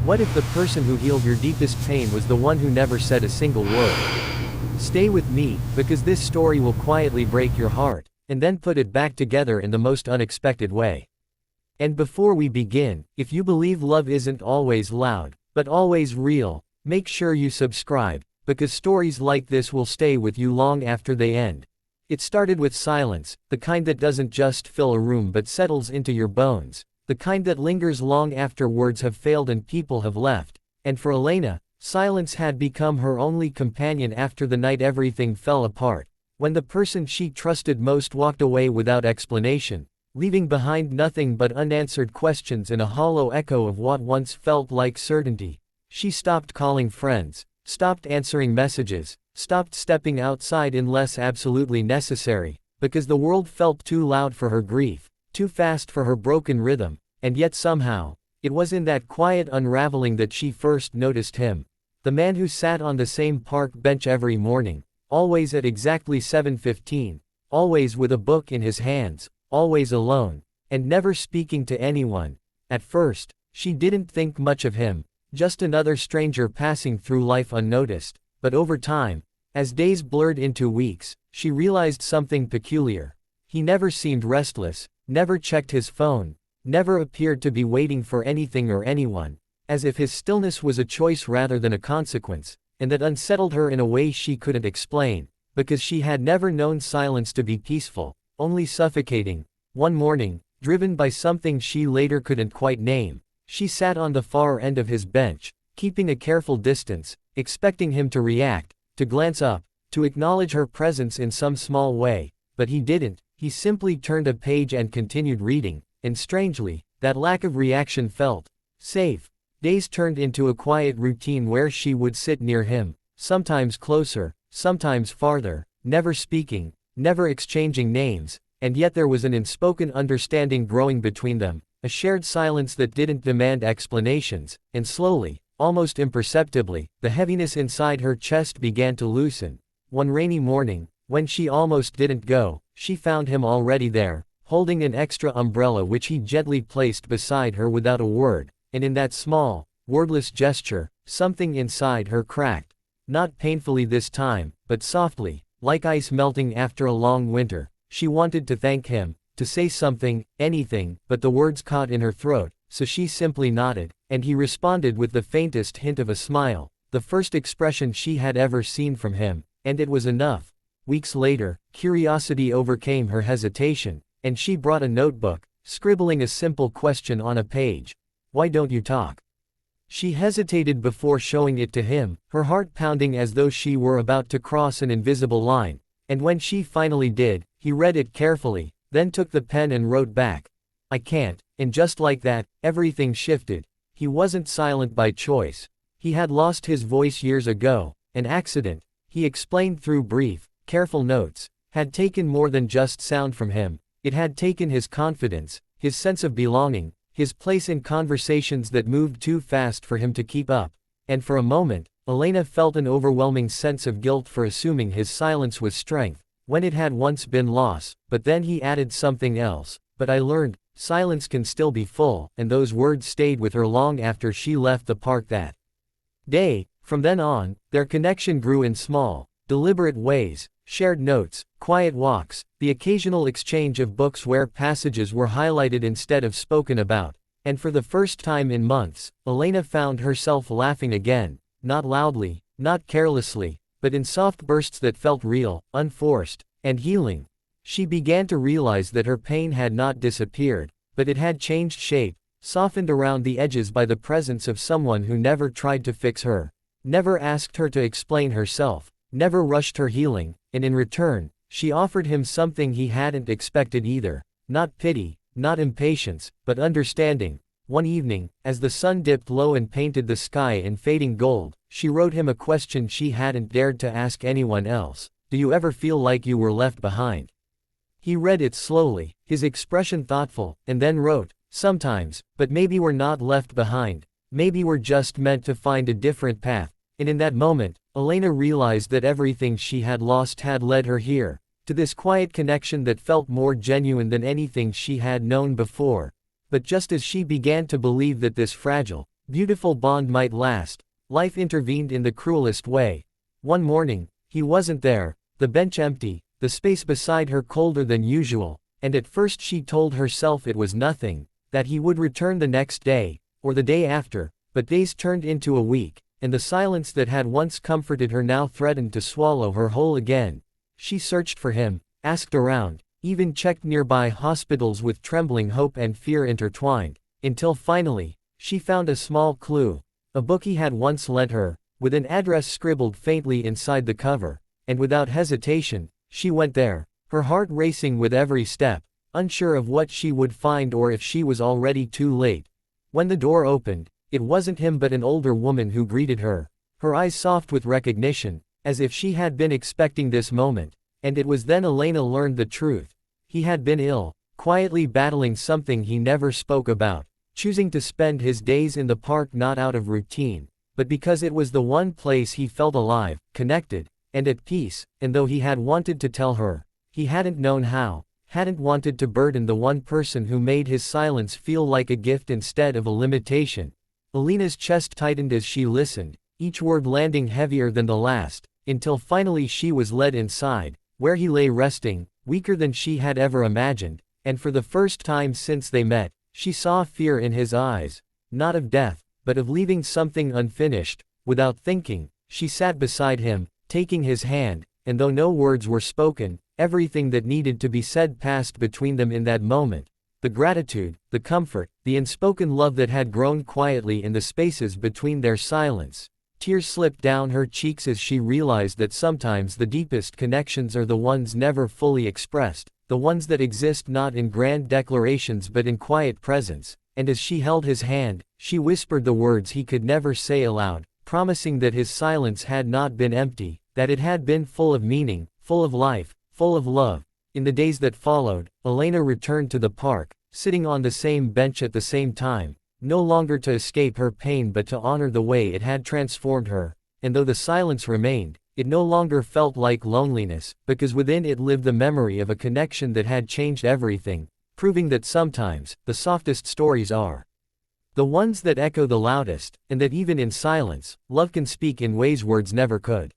What if the person who healed your deepest pain was the one who never said a single word? Stay with me, because this story will quietly break your heart, and then put it back together in the most unexpected way. And before we begin, if you believe love isn't always loud, but always real, make sure you subscribe, because stories like this will stay with you long after they end. It started with silence, the kind that doesn't just fill a room but settles into your bones, the kind that lingers long after words have failed and people have left. And for Elena, silence had become her only companion after the night everything fell apart, when the person she trusted most walked away without explanation, leaving behind nothing but unanswered questions and a hollow echo of what once felt like certainty. She stopped calling friends, stopped answering messages, stopped stepping outside unless absolutely necessary, because the world felt too loud for her grief, too fast for her broken rhythm, and yet somehow, it was in that quiet unraveling that she first noticed him. The man who sat on the same park bench every morning, always at exactly 7:15, always with a book in his hands, always alone, and never speaking to anyone. At first, she didn't think much of him, just another stranger passing through life unnoticed. But over time, as days blurred into weeks, she realized something peculiar. He never seemed restless, never checked his phone, never appeared to be waiting for anything or anyone, as if his stillness was a choice rather than a consequence, and that unsettled her in a way she couldn't explain, because she had never known silence to be peaceful, only suffocating. One morning, driven by something she later couldn't quite name, she sat on the far end of his bench, keeping a careful distance, expecting him to react, to glance up, to acknowledge her presence in some small way, but he didn't. He simply turned a page and continued reading, and strangely, that lack of reaction felt safe. Days turned into a quiet routine where she would sit near him, sometimes closer, sometimes farther, never speaking, never exchanging names, and yet there was an unspoken understanding growing between them, a shared silence that didn't demand explanations, and slowly, almost imperceptibly, the heaviness inside her chest began to loosen. One rainy morning, when she almost didn't go, she found him already there, holding an extra umbrella which he gently placed beside her without a word, and in that small, wordless gesture, something inside her cracked. Not painfully this time, but softly, like ice melting after a long winter. She wanted to thank him, to say something, anything, but the words caught in her throat, so she simply nodded, and he responded with the faintest hint of a smile, the first expression she had ever seen from him, and it was enough. Weeks later, curiosity overcame her hesitation, and she brought a notebook, scribbling a simple question on a page. "Why don't you talk?" She hesitated before showing it to him, her heart pounding as though she were about to cross an invisible line, and when she finally did, he read it carefully, then took the pen and wrote back, "I can't," and just like that, everything shifted. He wasn't silent by choice. He had lost his voice years ago, an accident, he explained through brief, careful notes, had taken more than just sound from him. It had taken his confidence, his sense of belonging, his place in conversations that moved too fast for him to keep up. And for a moment, Elena felt an overwhelming sense of guilt for assuming his silence was strength, when it had once been loss. But then he added something else. "But I learned, silence can still be full," and those words stayed with her long after she left the park that day. From then on, their connection grew in small, deliberate ways, shared notes, quiet walks, the occasional exchange of books where passages were highlighted instead of spoken about. And for the first time in months, Elena found herself laughing again, not loudly, not carelessly, but in soft bursts that felt real, unforced, and healing. She began to realize that her pain had not disappeared, but it had changed shape, softened around the edges by the presence of someone who never tried to fix her, never asked her to explain herself, never rushed her healing, and in return, she offered him something he hadn't expected either. Not pity, not impatience, but understanding. One evening, as the sun dipped low and painted the sky in fading gold, she wrote him a question she hadn't dared to ask anyone else. "Do you ever feel like you were left behind?" He read it slowly, his expression thoughtful, and then wrote, "Sometimes, but maybe we're not left behind. Maybe we're just meant to find a different path." And in that moment, Elena realized that everything she had lost had led her here, to this quiet connection that felt more genuine than anything she had known before. But just as she began to believe that this fragile, beautiful bond might last, life intervened in the cruelest way. One morning, he wasn't there, the bench empty, the space beside her colder than usual, and at first she told herself it was nothing, that he would return the next day, or the day after, but days turned into a week, and the silence that had once comforted her now threatened to swallow her whole again. She searched for him, asked around, even checked nearby hospitals with trembling hope and fear intertwined, until finally, she found a small clue, a book he had once lent her, with an address scribbled faintly inside the cover, and without hesitation, she went there, her heart racing with every step, unsure of what she would find or if she was already too late. When the door opened, it wasn't him but an older woman who greeted her, her eyes soft with recognition, as if she had been expecting this moment, and it was then Elena learned the truth. He had been ill, quietly battling something he never spoke about, choosing to spend his days in the park not out of routine, but because it was the one place he felt alive, connected, and at peace, and though he had wanted to tell her, he hadn't known how, hadn't wanted to burden the one person who made his silence feel like a gift instead of a limitation. Elena's chest tightened as she listened, each word landing heavier than the last, until finally she was led inside, where he lay resting, weaker than she had ever imagined, and for the first time since they met, she saw fear in his eyes, not of death, but of leaving something unfinished. Without thinking, she sat beside him, taking his hand, and though no words were spoken, everything that needed to be said passed between them in that moment. The gratitude, the comfort, the unspoken love that had grown quietly in the spaces between their silence. Tears slipped down her cheeks as she realized that sometimes the deepest connections are the ones never fully expressed, the ones that exist not in grand declarations but in quiet presence, and as she held his hand, she whispered the words he could never say aloud, promising that his silence had not been empty, that it had been full of meaning, full of life, full of love. In the days that followed, Elena returned to the park, sitting on the same bench at the same time, no longer to escape her pain but to honor the way it had transformed her, and though the silence remained, it no longer felt like loneliness, because within it lived the memory of a connection that had changed everything, proving that sometimes, the softest stories are the ones that echo the loudest, and that even in silence, love can speak in ways words never could.